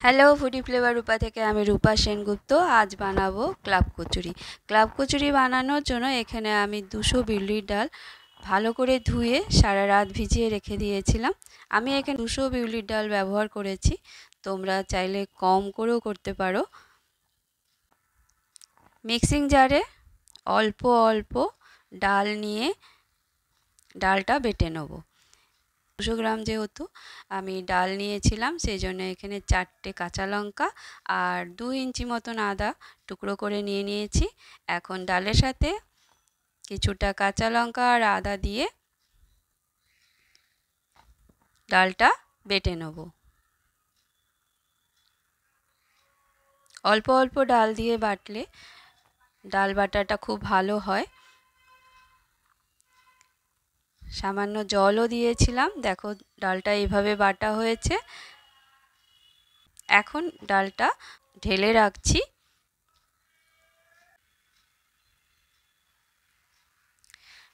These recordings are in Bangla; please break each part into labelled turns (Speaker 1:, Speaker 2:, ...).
Speaker 1: হ্যালো ফুডি ফ্লেভার রূপা থেকে আমি রূপা সেনগুপ্ত। আজ বানাবো ক্লাব কচুরি। ক্লাব কচুরি বানানোর জন্য এখানে আমি 200 বিউলির ডাল ভালো করে ধুয়ে সারা রাত ভিজিয়ে রেখে দিয়েছিলাম। আমি এখানে 200 বিউলির ডাল ব্যবহার করেছি, তোমরা চাইলে কম করেও করতে পারো। মিক্সিং জারে অল্প অল্প ডাল নিয়ে ডালটা বেটে নেব। 200 গ্রাম যেহেতু আমি ডাল নিয়েছিলাম, সেই জন্য এখানে 4টে কাঁচা লঙ্কা আর 2 ইঞ্চি মতন আদা টুকরো করে নিয়েছি। এখন ডালের সাথে কিছুটা কাঁচা লঙ্কা আর আদা দিয়ে ডালটা বেটে নেব। অল্প অল্প ডাল দিয়ে বাটলে ডাল বাটাটা খুব ভালো হয়। সামান্য জলও দিয়েছিলাম, দেখো ডালটা এইভাবে বাটা হয়েছে। এখন ডালটা ঢেলে রাখছি।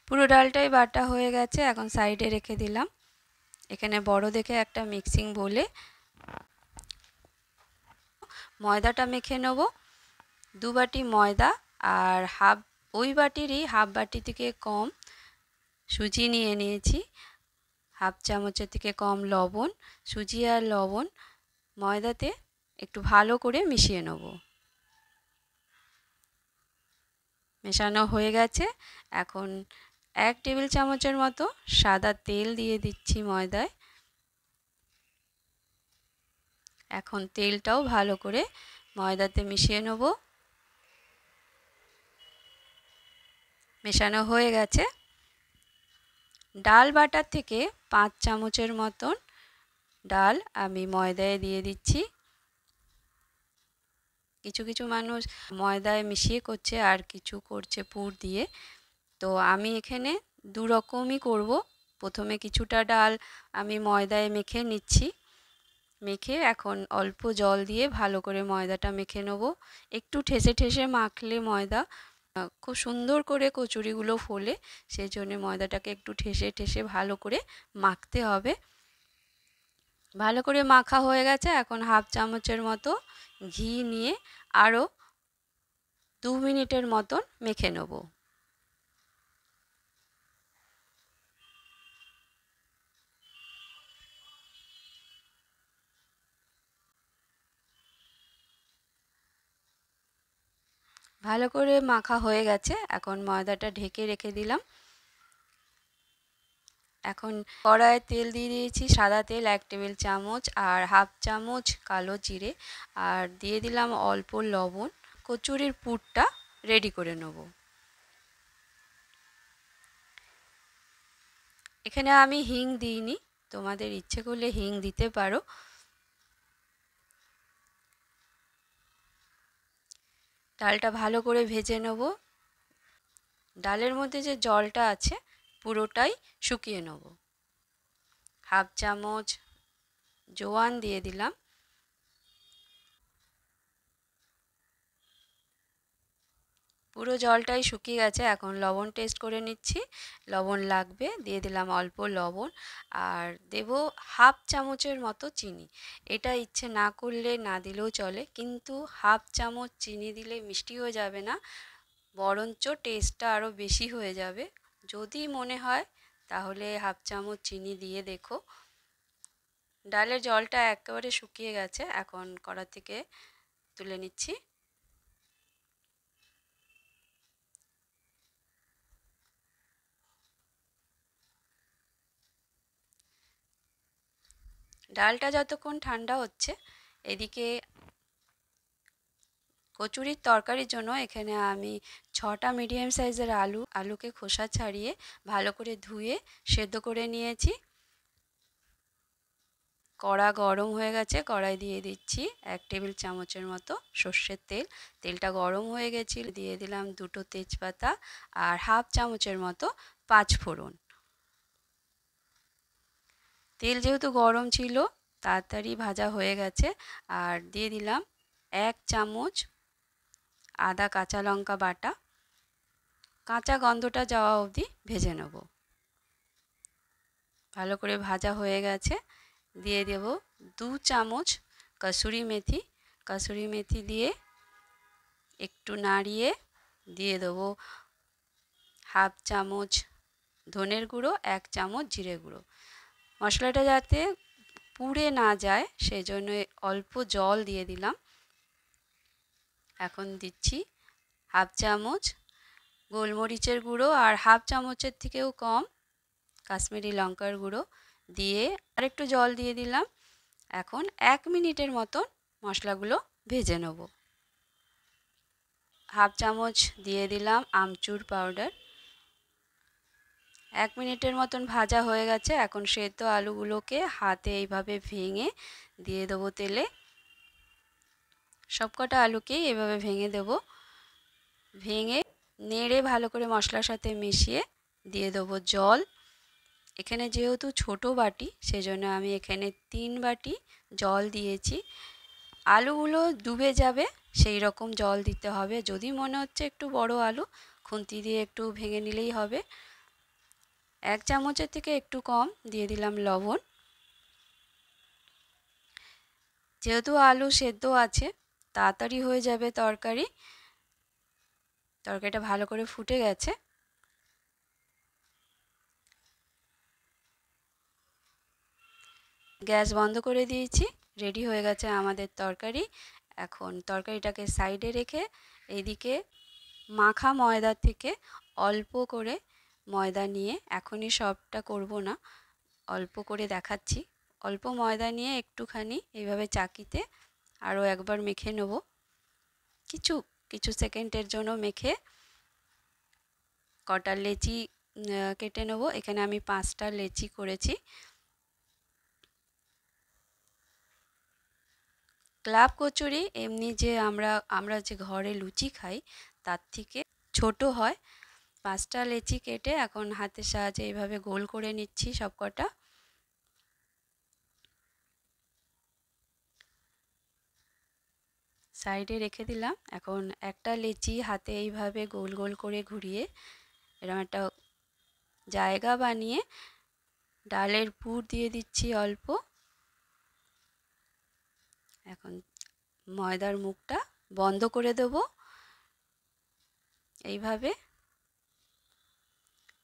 Speaker 1: পুরো ডালটাই বাটা হয়ে গেছে, এখন সাইডে রেখে দিলাম। এখানে বড় দেখে একটা মিক্সিং বলে ময়দাটা মেখে নেব। 2 বাটি ময়দা আর ওই বাটিরই হাফ বাটি থেকে কম সুজি নিয়েছি। হাফ চামচের থেকে কম লবণ। সুজি আর লবণ ময়দাতে একটু ভালো করে মিশিয়ে নেব। মেশানো হয়ে গেছে। এখন 1 টেবিল চামচের মতো সাদা তেল দিয়ে দিচ্ছি ময়দায়। এখন তেলটাও ভালো করে ময়দাতে মিশিয়ে নেব। মেশানো হয়ে গেছে। ডাল বাটার থেকে 5 চামচের মতন ডাল আমি ময়দায় দিয়ে দিচ্ছি। কিছু কিছু মানুষ ময়দায় মিশিয়ে করছে আর কিছু করছে পুর দিয়ে, তো আমি এখানে 2 রকমই করব। প্রথমে কিছুটা ডাল আমি ময়দায় মেখে নিচ্ছি। মেখে এখন অল্প জল দিয়ে ভালো করে ময়দাটা মেখে নেব। একটু ঠেসে ঠেসে মাখলে ময়দা খুব সুন্দর করে কচুরিগুলো ফোলে, সেই জন্য ময়দাটাকে একটু ঠেসে ঠেসে ভালো করে মাখতে হবে। ভালো করে মাখা হয়ে গেছে। এখন হাফ চামচের মতো ঘি নিয়ে আরও 2 মিনিটের মতন মেখে নেব। ভালো করে মাখা হয়ে গেছে। এখন ময়দাটা ঢেকে রেখে দিলাম। এখন কড়াইয়ে তেল দিয়ে দিয়েছি, সাদা তেল 1 টেবিল চামচ আর হাফ চামচ কালো জিরে আর দিয়ে দিলাম অল্প লবণ। কচুরির পুরটা রেডি করে নেব। এখানে আমি হিং দিইনি, তোমাদের ইচ্ছে করলে হিং দিতে পারো। ডালটা ভালো করে ভেজে নেব। ডালের মধ্যে যে জলটা আছে পুরোটাই শুকিয়ে নেব। হাফ চামচ জোয়ান দিয়ে দিলাম। পুরো জলটাই শুকিয়ে গেছে। এখন লবণ টেস্ট করে নিচ্ছি, লবণ লাগবে, দিয়ে দিলাম অল্প লবণ আর দেব হাফ চামচের মতো চিনি। এটা ইচ্ছে না করলে না দিলেও চলে, কিন্তু হাফ চামচ চিনি দিলে মিষ্টি হয়ে যাবে না, বরঞ্চ টেস্টটা আরও বেশি হয়ে যাবে। যদি মনে হয় তাহলে হাফ চামচ চিনি দিয়ে দেখো। ডালের জলটা একেবারে শুকিয়ে গেছে, এখন কড়া থেকে তুলে নিচ্ছি। ডালটা যতক্ষণ ঠান্ডা হচ্ছে, এদিকে কচুরির তরকারির জন্য এখানে আমি 6টা মিডিয়াম সাইজের আলুকে খোসা ছাড়িয়ে ভালো করে ধুয়ে সেদ্ধ করে নিয়েছি। কড়া গরম হয়ে গেছে, কড়াই দিয়ে দিচ্ছি 1 টেবিল চামচের মতো সর্ষের তেল। তেলটা গরম হয়ে গেছে, দিয়ে দিলাম 2টো তেজপাতা আর হাফ চামচের মতো 5 ফোড়ন। তেল যেহেতু গরম ছিল তাড়াতাড়ি ভাজা হয়ে গেছে, আর দিয়ে দিলাম 1 চামচ আদা কাঁচা লঙ্কা বাটা। কাঁচা গন্ধটা যাওয়া অবধি ভেজে নেব। ভালো করে ভাজা হয়ে গেছে, দিয়ে দেব 2 চামচ কসুরি মেথি দিয়ে একটু নাড়িয়ে দিয়ে দেবো হাফ চামচ ধনের গুঁড়ো, 1 চামচ জিরে গুঁড়ো। মশলাটা যাতে পুড়ে না যায় সেই জন্য অল্প জল দিয়ে দিলাম। এখন দিচ্ছি হাফ চামচ গোলমরিচের গুঁড়ো আর হাফ চামচের থেকেও কম কাশ্মীরি লঙ্কার গুঁড়ো দিয়ে আরেকটু জল দিয়ে দিলাম। এখন 1 মিনিটের মতন মশলাগুলো ভেজে নেব। হাফ চামচ দিয়ে দিলাম আমচুর পাউডার। 1 মিনিটের মতন ভাজা হয়ে গেছে। এখন সেদ্ধ আলুগুলোকে হাতে এইভাবে ভেঙে দিয়ে দেবো তেলে। সবকটা আলুকেই এভাবে ভেঙে দেব। ভেঙে নেড়ে ভালো করে মশলার সাথে মিশিয়ে দিয়ে দেবো জল। এখানে যেহেতু ছোট বাটি সেজন্য আমি এখানে 3 বাটি জল দিয়েছি। আলুগুলো ডুবে যাবে সেই রকম জল দিতে হবে। যদি মনে হচ্ছে একটু বড় আলু, খুন্তি দিয়ে একটু ভেঙে নিলেই হবে। 1 চামচের থেকে একটু কম দিয়ে দিলাম লবণ। যেহেতু আলু সেদ্ধ আছে তাড়াতাড়ি হয়ে যাবে তরকারিটা ভালো করে ফুটে গেছে। গ্যাস বন্ধ করে দিয়েছি। রেডি হয়ে গেছে আমাদের তরকারি। এখন তরকারিটাকে সাইডে রেখে এইদিকে মাখা ময়দা থেকে অল্প করে ময়দা নিয়ে, এখনই সবটা করব না, অল্প করে দেখাচ্ছি। অল্প ময়দা নিয়ে একটুখানি এইভাবে চাকিতে আরও একবার মেখে নেব। কিছু সেকেন্ডের জন্য মেখে কটা লেচি কেটে নেব। এখানে আমি 5টা লেচি করেছি। ক্লাব কচুরি এমনি যে আমরা যে ঘরে লুচি খাই তার থেকে ছোট হয়। 5টা লেচি কেটে এখন হাতের সাহায্যে এইভাবে গোল করে নিচ্ছি সবকটা। সাইডে রেখে দিলাম। এখন একটা লেচি হাতে এইভাবে গোল গোল করে ঘুরিয়ে এরকম একটা জায়গা বানিয়ে ডালের পুর দিয়ে দিচ্ছি অল্প। এখন ময়দার মুখটা বন্ধ করে দেব। এইভাবে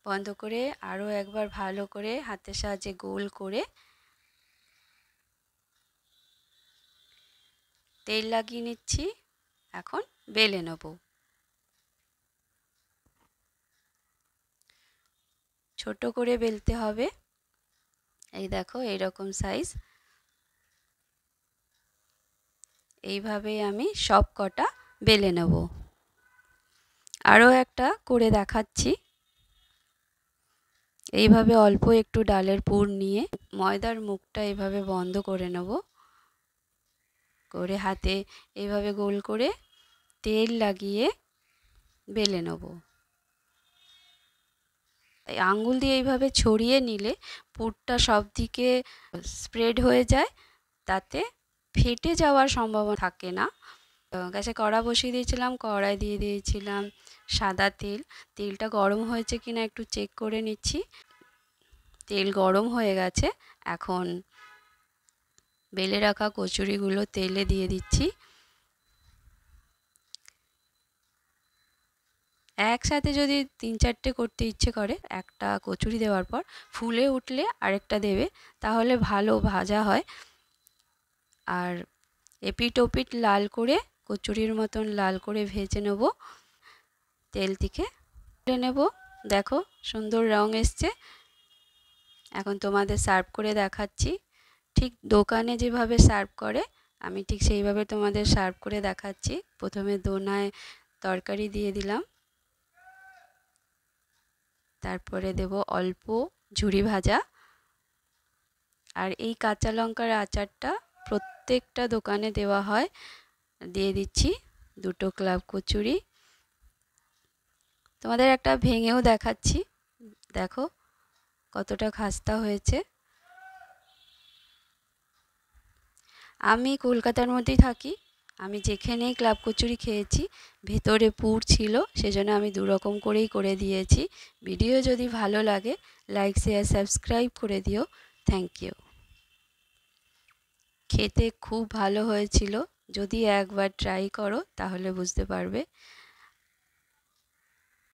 Speaker 1: বন্ধ করে আরও একবার ভালো করে হাতের সাহায্যে গোল করে তেল লাগিয়ে নিচ্ছি। এখন বেলে নেব। ছোট করে বেলতে হবে। এই দেখো এইরকম সাইজ। এইভাবেই আমি সব কটা বেলে নেব। আরও একটা করে দেখাচ্ছি। এইভাবে অল্প একটু ডালের পুর নিয়ে ময়দার মুখটা এইভাবে বন্ধ করে নেব। করে হাতে এইভাবে গোল করে তেল লাগিয়ে বেলে নেব। আঙ্গুল দিয়ে এইভাবে ছড়িয়ে নিলে পুরটা সব দিকে স্প্রেড হয়ে যায়, তাতে ফেটে যাওয়ার সম্ভাবনা থাকে না। গ্যাসে কড়া বসিয়ে দিয়েছিলাম। কড়াই দিয়ে দিয়েছিলাম সাদা তেল। তেলটা গরম হয়েছে কিনা একটু চেক করে নিচ্ছি। তেল গরম হয়ে গেছে। এখন বেলে রাখা কচুরিগুলো তেলে দিয়ে দিচ্ছি। একসাথে যদি 3-4টে করতে ইচ্ছে করে, একটা কচুরি দেওয়ার পর ফুলে উঠলে আরেকটা দেবে, তাহলে ভালো ভাজা হয়। আর এপিট ওপিট লাল করে কচুরির মতন লাল করে ভেজে নেব। তেল থেকে তুলে নেব। দেখো সুন্দর রং এসছে। এখন তোমাদের সার্ভ করে দেখাচ্ছি। ঠিক দোকানে যেভাবে সার্ভ করে আমি ঠিক সেইভাবে তোমাদের সার্ভ করে দেখাচ্ছি। প্রথমে দোনায় তরকারি দিয়ে দিলাম, তারপরে দেব অল্প ঝুরি ভাজা। আর এই কাঁচা লঙ্কার আচারটা প্রত্যেকটা দোকানে দেওয়া হয়। দিয়ে দিচ্ছি 2টো ক্লাব কচুরি। তোমাদের একটা ভেঙেও দেখাচ্ছি। দেখো কতটা খাস্তা হয়েছে। আমি কলকাতার মধ্যেই থাকি। আমি যেখানেই ক্লাব কচুরি খেয়েছি ভেতরে পুর ছিল, সেজন্য আমি 2 রকম করেই করে দিয়েছি। ভিডিও যদি ভালো লাগে লাইক শেয়ার সাবস্ক্রাইব করে দিও। Thank you. খেতে খুব ভালো হয়েছিল। যদি একবার ট্রাই করো তাহলে বুঝতে পারবে।